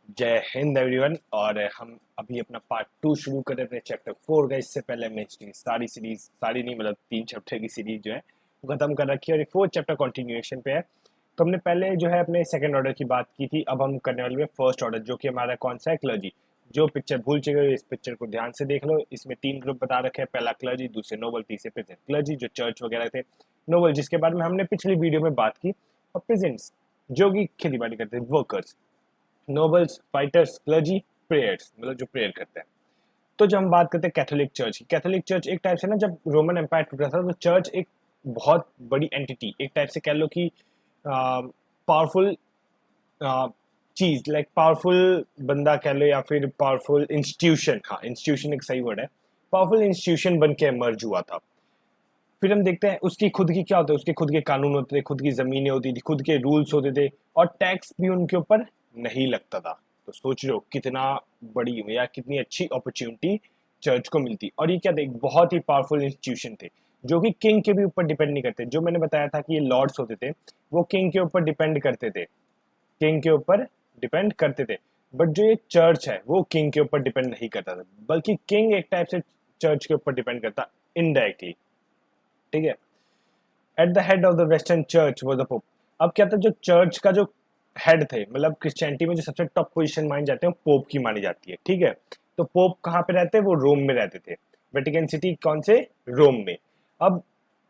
जय हिंद एवरीवन। और हम अभी अपना पार्ट 2 शुरू कर रहे हैं अपने चैप्टर 4 का। इससे पहले हमने इसकी सारी सीरीज, सारी नहीं मतलब 3 चैप्टर की सीरीज जो है वो खत्म कर रखी है और ये 4th चैप्टर कंटिन्यूएशन पे है। तो हमने पहले जो है अपने सेकंड ऑर्डर की बात की थी, अब हम करने वाले हैं फर्स्ट ऑर्डर, जो कि हमारा कौन सा है, क्लर्जी। जो पिक्चर भूल चुके हो इस पिक्चर को ध्यान से देख लो। इसमें 3 ग्रुप बता रखे हैं, पहला क्लर्जी, दूसरे नोबल, तीसरे पेजेंट। क्लर्जी जो चर्च वगैरह थे, नोबल जिसके बारे में हमने पिछली वीडियो में बात की, और पेजेंट्स जो कि खेती बाड़ी करते हैं, workers. Nobles, fighters, clergy, prayers मतलब जो प्रेयर करते हैं। तो जब हम बात करते हैं कैथोलिक चर्च की, कैथोलिक चर्च एक टाइप से ना, जब रोमन एम्पायर टूटा था तो चर्च एक बहुत बड़ी एंटिटी, एक टाइप से कह लो कि पावरफुल चीज, लाइक पावरफुल बंदा कह लो या फिर पावरफुल इंस्टीट्यूशन, हाँ इंस्टीट्यूशन एक सही वर्ड है, पावरफुल इंस्टीट्यूशन बन के इमर्ज हुआ था। फिर हम देखते हैं उसकी खुद की क्या होता है, उसके खुद के कानून होते थे, खुद की जमीनें होती थी, खुद के रूल्स होते थे, और टैक्स भी उनके ऊपर नहीं लगता था। तो सोच लो कितना बड़ी या कितनी अच्छी अपॉर्चुनिटी चर्च को मिलती। और ये क्या थे, एक बहुत ही पावरफुल इंस्टीट्यूशन थे, जो कि किंग के भी ऊपर डिपेंड नहीं करते। जो मैंने बताया था कि ये लॉर्ड्स होते थे, वो किंग के ऊपर डिपेंड करते थे, किंग के ऊपर डिपेंड करते थे। बट जो ये चर्च है वो किंग के ऊपर डिपेंड नहीं करता था, बल्कि किंग एक टाइप से चर्च के ऊपर डिपेंड करता इनडायरेक्टली। ठीक है। At the head of the western church was the pope. अब क्या था, जो चर्च का जो हेड थे, मतलब क्रिश्चियनिटी में जो सबसे टॉप पोजीशन मानी जाते हैं, पोप की मानी जाती है। ठीक है। तो पोप कहाँ पे रहते हैं, वो रोम में रहते थे। वेटिकन सिटी कौन से, रोम में। अब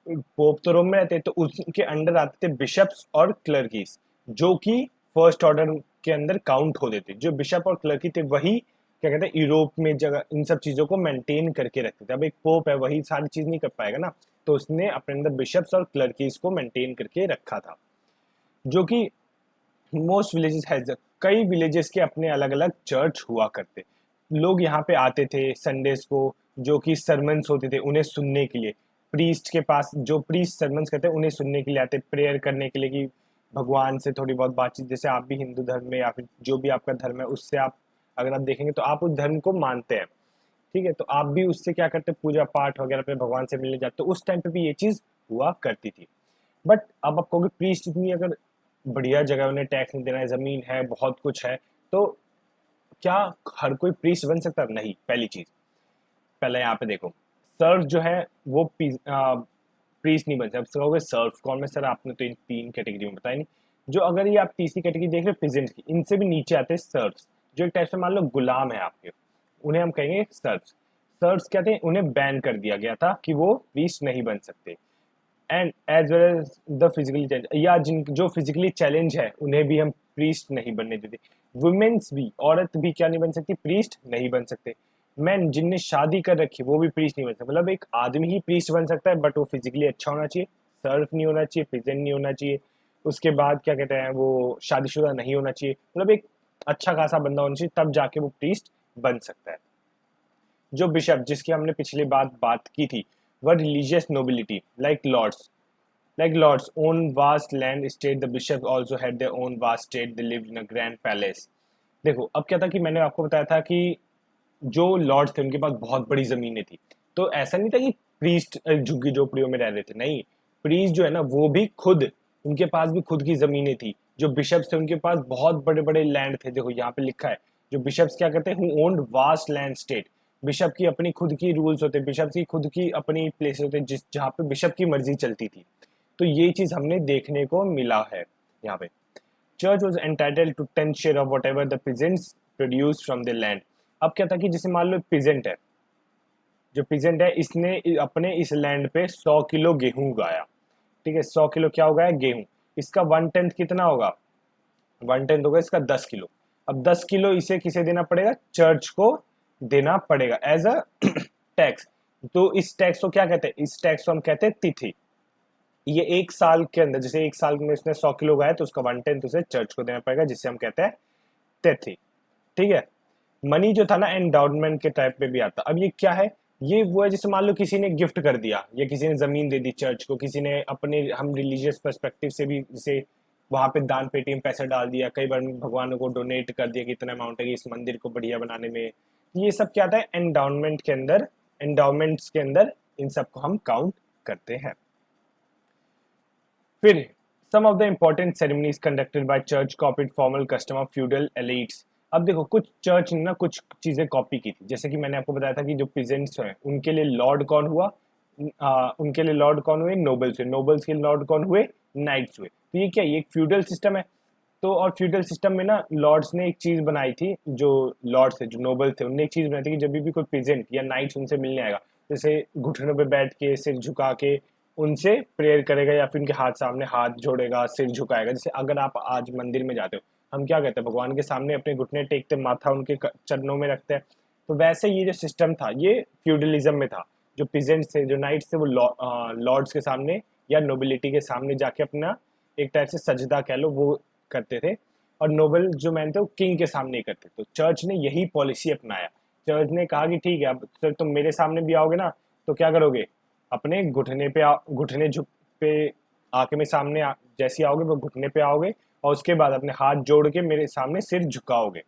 पोप तो रोम में रहते, तो उसके अंडर आते थे बिशप्स और क्लर्कीज, जो कि फर्स्ट ऑर्डर के अंदर काउंट होते थे। जो बिशप और क्लर्की थे वही क्या कहते हैं, यूरोप में जगह इन सब चीजों को मेंटेन करके रखते थे। अब एक पोप है, वही सारी चीज नहीं कर पाएगा ना, तो उसने अपने अंदर बिशप्स और क्लर्कीज को मेंटेन करके रखा था। जो कि मोस्ट विलेजेस हैज, कई विलेजेस के अपने अलग अलग चर्च हुआ करते। लोग यहाँ पे आते थे संडेज को, जो कि सरमन्स होते थे उन्हें सुनने के लिए। प्रीस्ट के पास, जो प्रीस्ट सरमन्स कहते हैं उन्हें सुनने के लिए आते, प्रेयर करने के लिए, कि भगवान से थोड़ी बहुत बातचीत। जैसे आप भी हिंदू धर्म में या फिर जो भी आपका धर्म है उससे आप, अगर आप देखेंगे तो आप उस धर्म को मानते हैं। ठीक है। तो आप भी उससे क्या करते, पूजा पाठ वगैरह पे भगवान से मिलने जाते, तो उस टाइम पे भी ये चीज हुआ करती थी। बट अब आप कहोगे प्रीस्ट इतनी अगर बढ़िया जगह, उन्हें टैक्स नहीं देना है, जमीन है, बहुत कुछ है, तो क्या हर कोई प्रीस्ट बन सकता है? नहीं। पहली चीज, पहले यहाँ पे देखो, सर्फ जो है वो प्रीस्ट नहीं बन सकता। अब कहोगे सर्फ कौन? में सर आपने तो इन 3 कैटेगरी में बताया नहीं। जो अगर ये आप तीसरी कैटेगरी देख रहे हो पिजेंट की, इनसे भी नीचे आते हैं सर्फ्स, जो एक टाइप से मान लो गुलाम है आपके, उन्हें हम कहेंगे सर्फ्स। सर्फ्स क्या थे, उन्हें बैन कर दिया गया था कि वो प्रीस्ट नहीं बन सकते। And as well as the physically challenge, या जिन जो फिजिकली चैलेंज है उन्हें भी हम प्रीस्ट नहीं बनने देते। वुमेन्स भी, औरत भी क्या नहीं बन सकती, प्रीस्ट नहीं बन सकते। मैन जिनने शादी कर रखी वो भी प्रीस्ट नहीं बन सकते। मतलब एक आदमी ही प्रीस्ट बन सकता है, बट वो फिजिकली अच्छा होना चाहिए, सर्फ नहीं होना चाहिए, प्रेजेंट नहीं होना चाहिए। उसके बाद क्या कहते हैं, वो शादीशुदा नहीं होना चाहिए, मतलब एक अच्छा खासा बंदा होना चाहिए, तब जाके वो प्रीस्ट बन सकता है। जो बिशप, जिसकी हमने पिछली बात की थी, वह religious nobility, like lords own vast land estate. The bishops also had their own vast state. They lived in a grand palace. देखो अब क्या था कि मैंने आपको बताया था कि जो लॉर्ड्स थे उनके पास बहुत बड़ी जमीनें थी। तो ऐसा नहीं था कि प्रीस्ट झुग्गी झोपड़ियों में रह रहे थे, नहीं। प्रीस्ट जो है ना वो भी खुद, उनके पास भी खुद की जमीनें थी। जो बिशप्स थे उनके पास बहुत बड़े बड़े लैंड थे। देखो यहाँ पे लिखा है, जो बिशप्स क्या करते हैं, who owned vast land state. Bishop की अपनी खुद की रूल्स होते, बिशप की खुद की अपनी प्लेसेस होते, जिस जहाँ पे बिशप की मर्जी चलती थी। तो ये चीज हमने देखने को मिला है यहाँ पे। Church was entitled to 10 share of whatever the peasants produce from the land. अब क्या था कि जैसे मान लो पिजेंट है, जो पिजेंट है इसने अपने इस लैंड पे 100 किलो गेहूं उगाया। ठीक है, 100 किलो क्या उगाया, गेहूं। इसका 1/10 कितना होगा, 1/10 होगा इसका 10 किलो। अब 10 किलो इसे किसे देना पड़ेगा, चर्च को देना पड़ेगा एज अ टैक्स। तो इस टैक्स को क्या कहते हैं, इस टैक्स को हम कहते हैं तिथि। ये एक साल के अंदर, जैसे एक साल में इसने 100 किलो उगाया तो उसका 1/10 उसे चर्च को देना पड़ेगा, जिसे हम कहते हैं तिथि। ठीक है। मनी जो था ना एंडाउटमेंट के टाइप पे भी आता। अब ये क्या है, ये वो है जैसे मान लो किसी ने गिफ्ट कर दिया या किसी ने जमीन दे दी चर्च को, किसी ने अपने, हम रिलीजियस पर्सपेक्टिव से भी जैसे वहां पे दान पेटी में पैसा डाल दिया, कई बार भगवान को डोनेट कर दिया कि इतना अमाउंट है कि इस मंदिर को बढ़िया बनाने में। ये सब क्या आता है एंडाउटमेंट के अंदर, एंडाउमेंट्स के अंदर इन सबको हम काउंट करते हैं। फिर some of the important ceremonies conducted by church copied formal custom of feudal elites. अब देखो कुछ चर्च ने ना कुछ चीजें कॉपी की थी, जैसे कि मैंने आपको बताया था कि जो पीजेंट्स हैं उनके लिए लॉर्ड कौन हुआ, उनके लिए लॉर्ड कौन हुए, नोबल्स हुए, नोबल्स के लॉर्ड कौन हुए, नाइट्स हुए। तो ये क्या, ये एक फ्यूडल सिस्टम है। तो और फ्यूडल सिस्टम में ना लॉर्ड्स ने एक चीज बनाई थी, जो लॉर्ड्स थे, जो नोबल थे, उनने एक चीज बनाई थी कि जब भी कोई पीजेंट या नाइट्स उनसे मिलने आएगा, जैसे घुटनों पे बैठ के सिर झुका के उनसे प्रेयर करेगा, या फिर उनके हाथ सामने हाथ जोड़ेगा, सिर झुकाएगा। जैसे अगर आप आज मंदिर में जाते हो, हम क्या कहते हैं, भगवान के सामने अपने घुटने टेकते, माथा उनके चरणों में रखते हैं। तो वैसे ये जो सिस्टम था ये फ्यूडलिज्म में था। जो पीजेंट्स थे, जो नाइट्स थे, वो लॉर्ड्स के सामने या नोबिलिटी के सामने जाके अपना एक टाइप से सजदा कह लो वो करते थे, और नोबल जो मैन थे वो किंग के सामने ही करते। तो चर्च ने यही पॉलिसी अपनाया। चर्च ने कहा कि ठीक है, अब सर तुम मेरे सामने भी आओगे ना, तो क्या करोगे, अपने घुटने पे घुटने झुक पे आके मेरे सामने जैसे आओगे वो घुटने पे आओगे, और उसके बाद अपने हाथ जोड़ के मेरे सामने सिर झुकाओगे।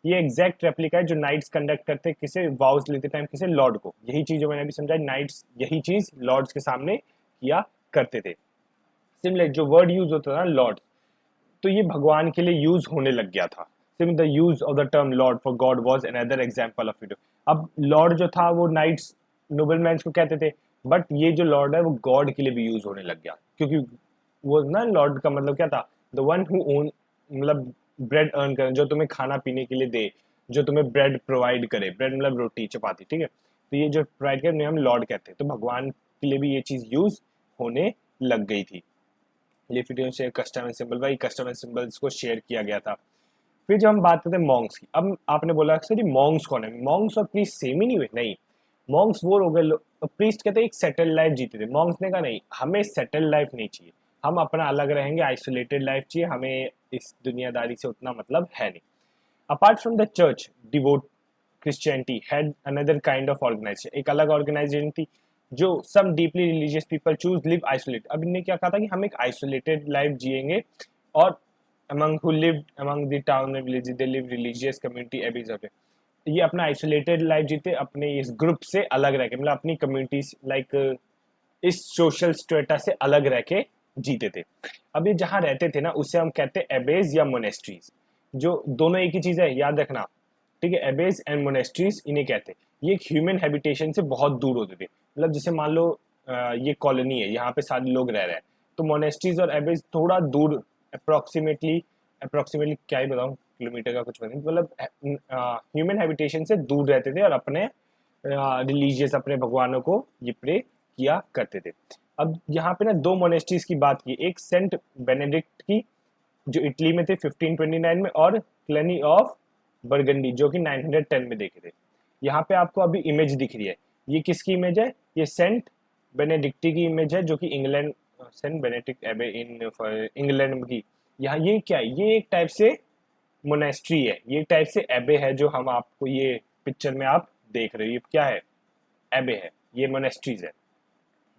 ये एग्जैक्ट रेप्लिका है जो नाइट्स कंडक्ट करते किसे वाउस लेते टाइम, किसे लॉर्ड को। यही चीज जो मैंने अभी समझाई, नाइट्स यही चीज लॉर्ड्स के सामने किया करते थे। सिमिलर जो वर्ड यूज होता था ना लॉर्ड, तो ये भगवान के लिए यूज होने लग गया था। Similar the use of the term Lord for God was another example of it. अब लॉर्ड जो था वो नाइट्स नोबलमैन्स को कहते थे, बट ये जो लॉर्ड है वो गॉड के लिए भी यूज होने लग गया, क्योंकि वो ना लॉर्ड का मतलब क्या था, द वन हु ओन, मतलब ब्रेड अर्न करे, जो तुम्हें खाना पीने के लिए दे, जो तुम्हें ब्रेड प्रोवाइड करे, ब्रेड मतलब रोटी चपाती, ठीक है। तो ये जो प्रोवाइड करे उन्हें हम लॉर्ड कहते हैं। तो भगवान के लिए भी ये चीज यूज होने लग गई थी। लिफिडियन शेयर कस्टम एंड सिंबल, वही कस्टम एंड सिंबल्स को शेयर किया गया था। फिर जब हम बात करते हैं मॉन्क्स की, अब आपने बोला सर ये मॉन्क्स कौन है, मॉन्क्स और प्रीस्ट सेम ही नहीं हुए, नहीं। मॉन्क्स वो हो गए, प्रीस्ट कहते हैं एक सेटल्ड लाइफ जीते थे, मॉन्क्स ने कहा नहीं, हमें सेटल्ड लाइफ नहीं चाहिए, हम अपना अलग रहेंगे, आइसोलेटेड लाइफ चाहिए, हमें इस दुनियादारी से उतना मतलब है नहीं। Apart from the church, devout Christianity had another kind of organisation, एक अलग ऑर्गेनाइजेशन थी, जो some deeply religious people choose live isolate. अब इनने क्या कहा था कि हम एक आइसोलेटेड लाइफ जिएंगे, और among who lived among the town and villages they live religious community abbey's of it। ये अपना आइसोलेटेड लाइफ जीते, अपने इस ग्रुप से अलग रह के, मतलब अपनी कम्युनिटी लाइक इस सोशल स्टेटस से अलग रह के जीते थे। अब ये जहाँ रहते थे ना उसे हम कहते हैं एबेज या मोनेस्ट्रीज, जो दोनों एक ही चीज है, याद रखना, ठीक है। एबेज एंड मोनेस्ट्रीज इन्हें कहते हैं। ये एक ह्यूमन हैबिटेशन से बहुत दूर होते थे, मतलब जैसे मान लो ये कॉलोनी है, यहाँ पे सारे लोग रह रहे हैं, तो मोनेस्ट्रीज और एबेज थोड़ा दूर, अप्रोक्सीमेटली अप्रोक्सीमेटली क्या ही बताऊँ, किलोमीटर का कुछ पता नहीं, मतलब ह्यूमन हैबिटेशन से दूर रहते थे और अपने रिलीजियस अपने भगवानों को ये प्रे किया करते थे। अब यहाँ पे ना दो मोनेस्ट्रीज की बात की, एक सेंट बेनेडिक्ट की जो इटली में थे 1529 में, और क्लेनी ऑफ बरगंडी जो कि 910 में देखे थे। यहाँ पे आपको अभी इमेज दिख रही है, ये किसकी इमेज है, ये सेंट बेनेडिक्टी की इमेज है, जो कि इंग्लैंड, सेंट बेनेडिक्ट एबे इन इंग्लैंड की। यहाँ ये क्या है, ये एक टाइप से मोनेस्ट्री है, ये एक टाइप से एबे है, जो हम आपको ये पिक्चर में आप देख रहे हो, ये क्या है, एबे है, ये मोनेस्ट्रीज है।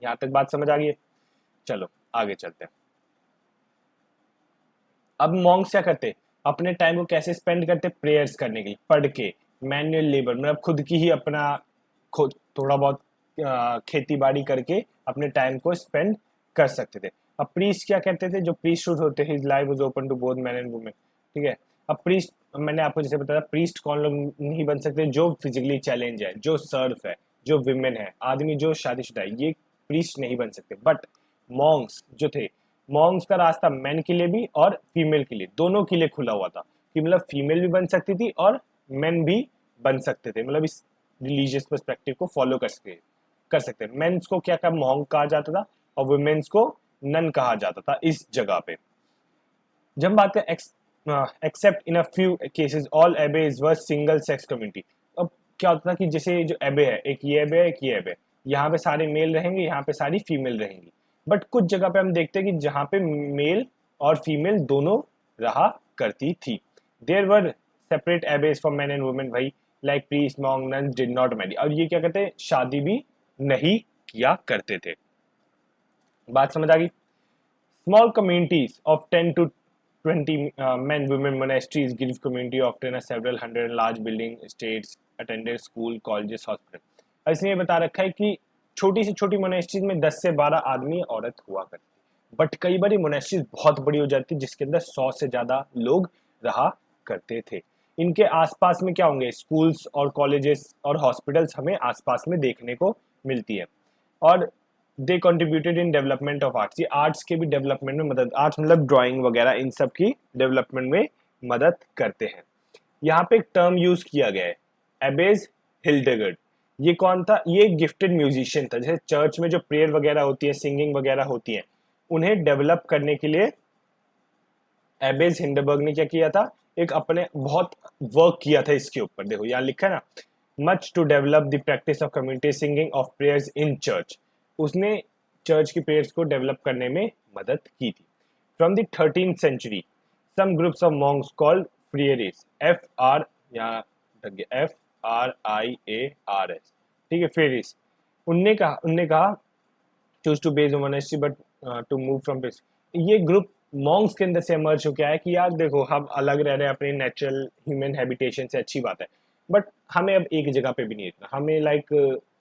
यहाँ तक बात समझ आ गई है, चलो आगे चलते हैं। अब मॉन्क्स क्या करते, अपने टाइम को कैसे स्पेंड करते, प्रेयर्स करने के लिए, पढ़ के, मैनुअल लेबर, मतलब खुद की ही अपना खुद थोड़ा बहुत खेती बाड़ी करके अपने टाइम को स्पेंड कर सकते थे। अब प्रीस्ट क्या कहते थे, जो प्रीस्ट शुड होते his life was open to both man and women, ठीक है। अब प्रीस्ट, मैंने आपको जैसे बताया, प्रीस्ट कौन लोग नहीं बन सकते, जो फिजिकली चैलेंज है, जो सर्फ है, जो विमेन है, आदमी जो शादीशुदा है, ये प्रीस्ट नहीं बन सकते। बट मॉन्क्स जो थे, मॉन्क्स का रास्ता मैन के लिए भी और फीमेल के लिए, दोनों के लिए खुला हुआ था, कि मतलब फीमेल भी बन सकती थी और मेन भी बन सकते थे, मतलब इस रिलीजियस पर्सपेक्टिव को फॉलो कर सकते हैं। मेंस को क्या मॉन्क कहा जाता था, और वुमेन्स को नन कहा जाता था इस जगह पे। जब हम बात करें except in a few cases all abbeys were single sex community. अब क्या होता था कि जैसे जो एबे है, एक ये एबे है, एक ये एबे है, यहाँ पे सारे मेल रहेंगे, यहाँ पे सारी फीमेल रहेंगी। बट कुछ जगह पे हम देखते हैं कि जहाँ पे मेल और फीमेल दोनों रहा करती थी। There were separate abbeys for men and women, भाई like priest monk nuns did not marry, और ये क्या कहते हैं, शादी भी नहीं किया करते थे। बात समझ आ गई। Small communities of 10 to 20 men, women monasteries give community often a several hundred large building estates, attended school, colleges, hospital। इसलिए बता रखा है कि छोटी से छोटी मोनेस्ट्रीज में 10 से 12 आदमी औरत हुआ करते, बट कई बार मोनेस्ट्रीज बहुत बड़ी हो जाती जिसके अंदर 100 से ज्यादा लोग रहा करते थे। इनके आसपास में क्या होंगे, स्कूल्स और कॉलेजेस और हॉस्पिटल्स हमें आसपास में देखने को मिलती है। और they contributed in development of arts, ये आर्ट्स के भी डेवलपमेंट में मदद, आर्ट्स मतलब ड्राइंग वगैरह, इन सब की डेवलपमेंट में मदद करते हैं। यहाँ पे एक टर्म यूज किया गया है, एबेज हिल्डेगर्ड। ये कौन था, ये गिफ्टेड म्यूजिशियन था। जैसे चर्च में जो प्रेयर वगैरह होती है, सिंगिंग वगैरह होती है, उन्हें डेवलप करने के लिए एबेज हिंडबर्ग ने क्या किया था, एक अपने बहुत वर्क किया था इसके ऊपर। देखो यहाँ लिखा है ना, much to develop the practice of community singing of prayers in church. उसने चर्च की प्रेयर्स को डेवलप करने में मदद की थी। From the 13th century some groups of monks called friaries, FRIARS, ठीक है, फ्रियरीज। उनने कहा choose to base monastery but to move from place. ये ग्रुप मॉन्क्स के अंदर से इमर्ज हो गया है कि यार देखो हम अलग रह रहे हैं अपने नेचुरल ह्यूमन हैबिटेशन से, अच्छी बात है, बट हमें अब एक जगह पे भी नहीं रहना, हमें लाइक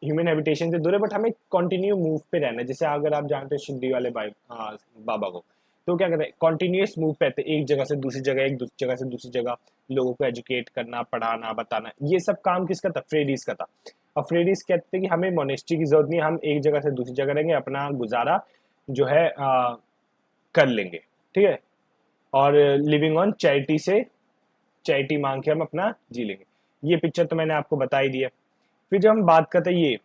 ह्यूमन हैबिटेशन से दूर है, बट हमें कंटिन्यू मूव पे रहना है। जैसे अगर आप जानते हो शिरडी वाले बाबा को, तो क्या कहते हैं, कॉन्टिन्यूस मूव पे रहते हैं, एक जगह से दूसरी जगह, एक दूसरी जगह से दूसरी जगह, लोगों को एजुकेट करना, पढ़ाना, बताना, ये सब काम किसका था, फ्रेडीज का था। और फ्रेडीज कहते हैं कि हमें मोनेस्ट्री की जरूरत नहीं, हम एक जगह से दूसरी जगह रहेंगे, अपना गुजारा जो है कर लेंगे, ठीक है, और लिविंग ऑन चैरिटी से, चैरिटी मांग के हम अपना जी लेंगे। ये पिक्चर तो मैंने आपको बता ही दी है। फिर जब हम बात करते हैं ये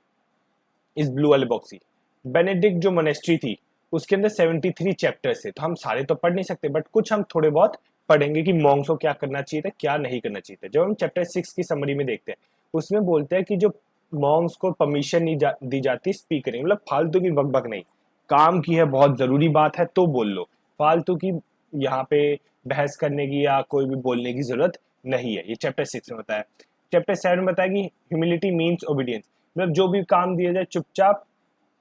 इस ब्लू वाले बॉक्स की, बेनेडिक्ट जो मोनेस्ट्री थी उसके अंदर 73 चैप्टर्स थे, तो हम सारे तो पढ़ नहीं सकते, बट कुछ हम थोड़े बहुत पढ़ेंगे कि मॉन्क्स को क्या करना चाहिए था, क्या नहीं करना चाहिए था। जब हम चैप्टर 6 की समरी में देखते हैं, उसमें बोलते हैं कि जो मॉन्क्स को परमिशन नहीं दी जाती स्पीक करेंगे, मतलब फालतू की बकबक नहीं, काम की है, बहुत जरूरी बात है तो बोल लो, फालतू की यहाँ पे बहस करने की या कोई भी बोलने की जरूरत नहीं है। ये चैप्टर 6 में बताया। चैप्टर 7 में बताया कि ह्यूमिलिटी मीन्स ओबीडियंस, मतलब जो भी काम दिया जाए चुपचाप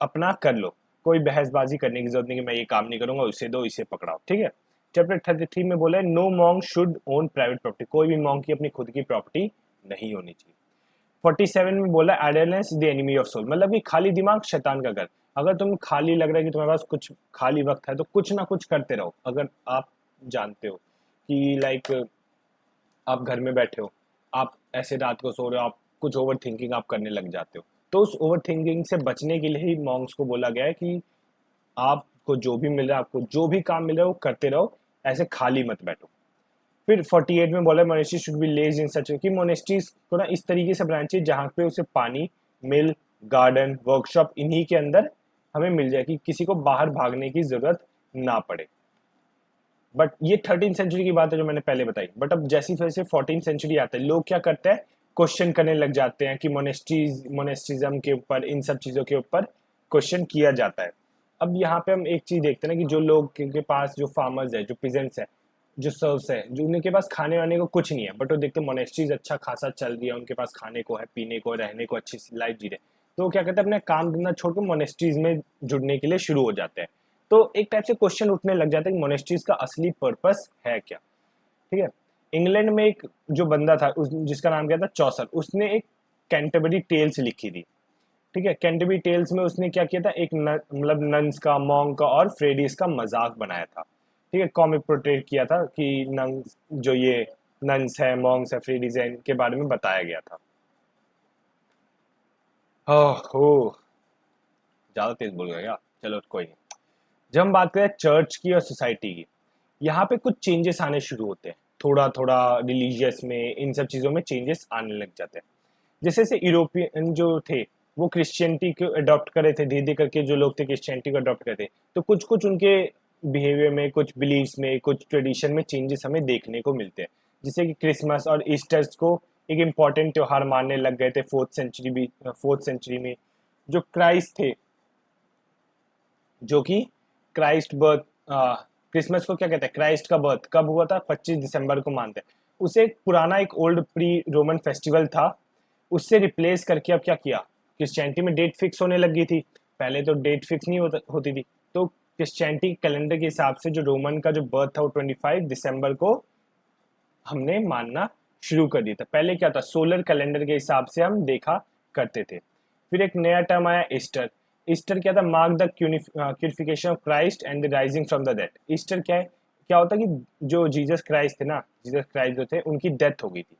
अपना कर लो, कोई बहसबाजी करने की जरूरत नहीं कि मैं ये काम नहीं करूंगा, इसे दो, इसे पकड़ाओ, ठीक है। चैप्टर 33 में बोला है no monk should own private property, कोई भी मॉन्क की अपनी खुद की प्रॉपर्टी नहीं होनी चाहिए। 47 में बोला idleness the enemy of soul, मतलब कि खाली दिमाग शैतान का घर। अगर तुम खाली लग रहा है कि तुम्हारे पास कुछ खाली वक्त है, तो कुछ ना कुछ करते रहो। अगर आप जानते हो कि लाइक आप घर में बैठे हो, आप ऐसे रात को सो रहे हो, आप कुछ ओवर थिंकिंग आप करने लग जाते हो, तो उस ओवर थिंकिंग से बचने के लिए ही मॉन्क्स को बोला गया है कि आपको जो भी मिल रहा है, आपको जो भी काम मिल रहा है वो करते रहो, ऐसे खाली मत बैठो। फिर 48 में बोला मोनेस्ट्री शुड बी लेज इन सच कि मोनेस्ट्रीज को ना इस तरीके से बनानी चाहिए जहाँ पे उसे पानी, मिल, गार्डन, वर्कशॉप इन्हीं के अंदर हमें मिल जाए, कि किसी को बाहर भागने की जरूरत ना पड़े। बट ये 13th सेंचुरी की बात है जो मैंने पहले बताई। बट अब जैसी जैसे 14th सेंचुरी आता है, लोग क्या करते हैं, क्वेश्चन करने लग जाते हैं कि मोनेस्ट्रिज्म के ऊपर, इन सब चीजों के ऊपर क्वेश्चन किया जाता है। अब यहाँ पे हम एक चीज देखते हैं ना कि जो लोग के पास, जो फार्मर्स है, जो पिजेंट्स है, जो सर्व्स है, जो उनके पास खाने वाने को कुछ नहीं है, बट वो देखते मोनेस्ट्रीज अच्छा खासा चल रही है, उनके पास खाने को है, पीने को, रहने को, अच्छी लाइफ जी रहे, तो वो क्या करते हैं, अपने काम धंधा छोड़कर मोनेस्ट्रीज में जुड़ने के लिए शुरू हो जाते हैं। तो एक टाइप से क्वेश्चन उठने लग जाता है कि मोनेस्ट्रीज का असली पर्पस है क्या, ठीक है। इंग्लैंड में एक जो बंदा था जिसका नाम क्या था, चौसर, उसने एक कैंटरबरी टेल्स लिखी थी, ठीक है। कैंटरबरी टेल्स में उसने क्या किया था, एक मतलब नन्स का, मॉन्क का और फ्रेडीज का मजाक बनाया था, ठीक है। कॉमिक पोर्ट्रेट किया था कि नन्स, जो ये नन्स है, मॉन्क्स है, फ्रेडीज है, इनके बारे में बताया गया था। हो ज्यादा तेज बोल गया क्या, चलो कोई नहीं। जब हम बात करें चर्च की और सोसाइटी की, यहाँ पे कुछ चेंजेस आने शुरू होते हैं, थोड़ा थोड़ा रिलीजियस में, इन सब चीज़ों में चेंजेस आने लग जाते हैं। जैसे जैसे यूरोपियन जो थे वो क्रिश्चियनिटी को अडॉप्ट करे थे, धीरे धीरे करके जो लोग थे क्रिश्चियनिटी को अडॉप्ट करे थे, तो कुछ कुछ उनके बिहेवियर में, कुछ बिलीव्स में, कुछ ट्रेडिशन में चेंजेस हमें देखने को मिलते हैं। जैसे कि क्रिसमस और ईस्टर्स को एक इम्पॉर्टेंट त्यौहार मानने लग गए थे 4th सेंचुरी में। जो क्राइस्ट थे, जो कि क्राइस्ट बर्थ, क्रिसमस को क्या कहते हैं, क्राइस्ट का बर्थ कब हुआ था, 25 दिसंबर को मानते हैं। उसे एक पुराना, एक ओल्ड प्री रोमन फेस्टिवल था, उससे रिप्लेस करके अब क्या किया, क्रिश्चियनिटी में डेट फिक्स होने लगी थी। पहले तो डेट फिक्स नहीं होती थी, तो क्रिश्चियनिटी कैलेंडर के हिसाब से जो रोमन का जो बर्थ था वो 25 दिसंबर को हमने मानना शुरू कर दिया था। पहले क्या था, सोलर कैलेंडर के हिसाब से हम देखा करते थे। फिर एक नया टर्म आया ईस्टर। ईस्टर क्या था, mark the crucifixion of Christ and the rising from the dead. Easter क्या है क्या होता कि जो जीसस क्राइस्ट थे ना, जीसस क्राइस्ट जो थे उनकी डेथ हो गई थी,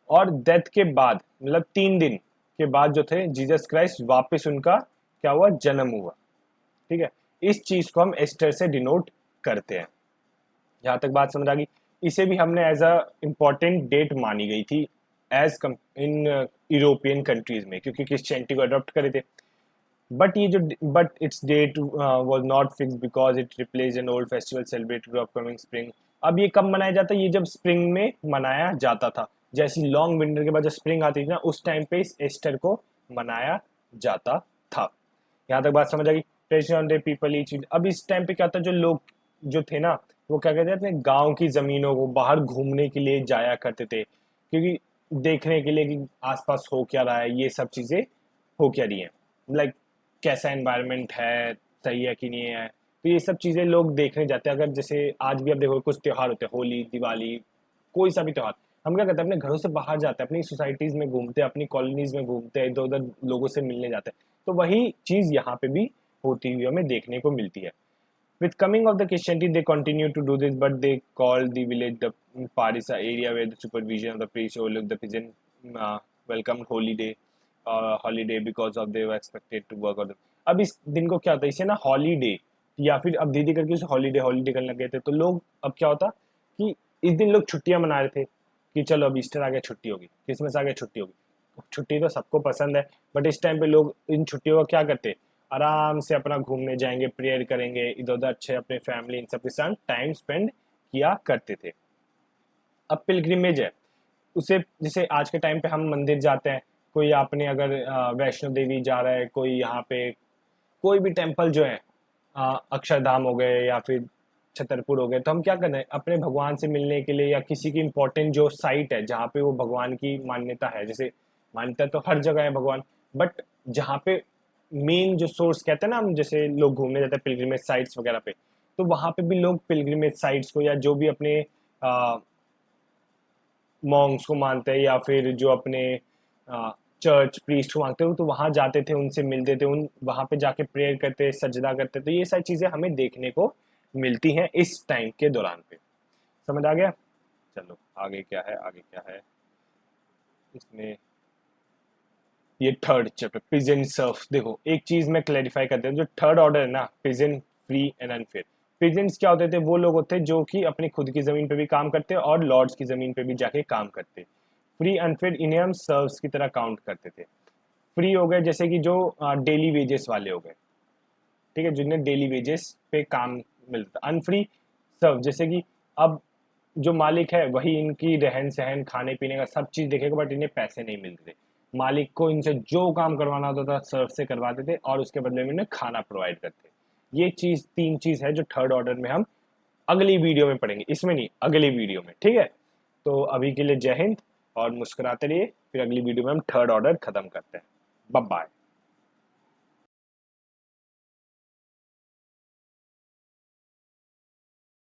और डेथ के बाद मतलब 3 दिन के बाद जो थे जीसस क्राइस्ट वापस उनका क्या हुआ, जन्म हुआ। ठीक है, इस चीज को हम एस्टर से डिनोट करते हैं। यहाँ तक बात समझ आ गई। इसे भी हमने एज अ इम्पॉर्टेंट डेट मानी गई थी एज इन यूरोपियन कंट्रीज में, क्योंकि क्रिश्चियनिटी को अडॉप्ट करे थे। But its date was not fixed because it replace an old festival celebrated upcoming spring. अब ये कब मनाया जाता है, ये जब स्प्रिंग में मनाया जाता था, जैसी लॉन्ग विंटर के बाद जब स्प्रिंग आती थी ना, उस टाइम पे इस ईस्टर को मनाया जाता था। यहाँ तक बात समझ आ गई। Traditional day people each. अब इस टाइम पे क्या होता है, जो लोग जो थे ना, वो क्या कहते हैं, अपने गांव की जमीनों को बाहर घूमने के लिए जाया करते थे, क्योंकि देखने के लिए कि आसपास हो क्या रहा है, ये सब चीजें हो क्या रही है, लाइक कैसा एनवायरनमेंट है, सही है कि नहीं है। तो ये सब चीजें लोग देखने जाते हैं। अगर जैसे आज भी आप देखो कुछ त्योहार होते हैं, होली, दिवाली, कोई सा भी त्योहार, हम क्या करते हैं, अपने घरों से बाहर जाते हैं, अपनी सोसाइटीज में घूमते हैं, अपनी कॉलोनीज में घूमते हैं, इधर उधर लोगों से मिलने जाते हैं। तो वही चीज यहाँ पे भी होती हुई हमें देखने को मिलती है। With coming of the Christianity, they continue to do this, but they called the village the Parisa area where the supervision of the priest overlooked the peasant welcomed holiday because of they were expected to work on them. अब इस दिन को क्या होता है, इसे ना holiday या फिर अब धीरे करके उसे हॉलीडे हॉलीडे करने लगे थे। तो लोग अब क्या होता कि इस दिन लोग छुट्टियां मना रहे थे कि चलो अब ईस्टर आ गया छुट्टी होगी, क्रिसमस आ गया छुट्टी होगी। छुट्टी तो सबको पसंद है, बट इस टाइम पे लोग इन छुट्टियों का क्या करते, आराम से अपना घूमने जाएंगे, प्रेयर करेंगे, इधर उधर अच्छे अपने फैमिली इन सब के साथ टाइम स्पेंड किया करते थे। अब पिलग्रिमेज है, उसे जैसे आज के टाइम पे हम मंदिर जाते हैं, कोई आपने अगर वैष्णो देवी जा रहा है, कोई यहाँ पे कोई भी टेम्पल जो है, अक्षरधाम हो गए या फिर छतरपुर हो गए, तो हम क्या कर रहे हैं, अपने भगवान से मिलने के लिए या किसी की इंपॉर्टेंट जो साइट है जहाँ पे वो भगवान की मान्यता है, जैसे मान्यता तो हर जगह है भगवान, बट जहाँ पे मेन जो सोर्स कहते हैं ना, हम जैसे लोग घूमने जाते हैं पिलग्रिमेज साइट्स वगैरह पे, तो वहां पे भी लोग पिलग्रिमेज साइट्स को या जो भी अपने मॉन्क्स को मानते हैं या फिर जो अपने चर्च प्रीस्ट को मांगते हो, तो वहां जाते थे, उनसे मिलते थे, उन वहां पे जाके प्रेयर करते, सजदा करते। तो ये सारी चीजें हमें देखने को मिलती हैं इस टाइम के दौरान पे। समझ आ गया? चलो आगे क्या है, आगे क्या है इसमें, ये थर्ड चैप्टर पिजन सर्फ। देखो एक चीज मैं क्लैरिफाई करता हूँ, जो थर्ड ऑर्डर है ना, peasant, free and unfair. Peasants क्या होते थे, वो लोग होते जो कि अपनी खुद की जमीन पे भी काम करते और लॉर्ड्स की जमीन पे भी जाके काम करते। फ्री अनफेयर इन्हें हम सर्व्स की तरह काउंट करते थे। फ्री हो गए जैसे कि जो डेली वेजेस वाले हो गए, ठीक है, जिन्हें डेली वेजेस पे काम मिलता। अनफ्री सर्व जैसे कि अब जो मालिक है वही इनकी रहन सहन खाने पीने का सब चीज देखेगा, बट इन्हें पैसे नहीं मिलते थे। मालिक को इनसे जो काम करवाना होता था सर्व से करवाते थे और उसके बदले में इन्हें खाना प्रोवाइड करते। ये चीज, तीन चीज है जो थर्ड ऑर्डर में हम अगली वीडियो में पढ़ेंगे, इसमें नहीं, अगली वीडियो में। ठीक है, तो अभी के लिए जय हिंद और मुस्कुराते रहिए, फिर अगली वीडियो में हम थर्ड ऑर्डर खत्म करते हैं। Bye bye.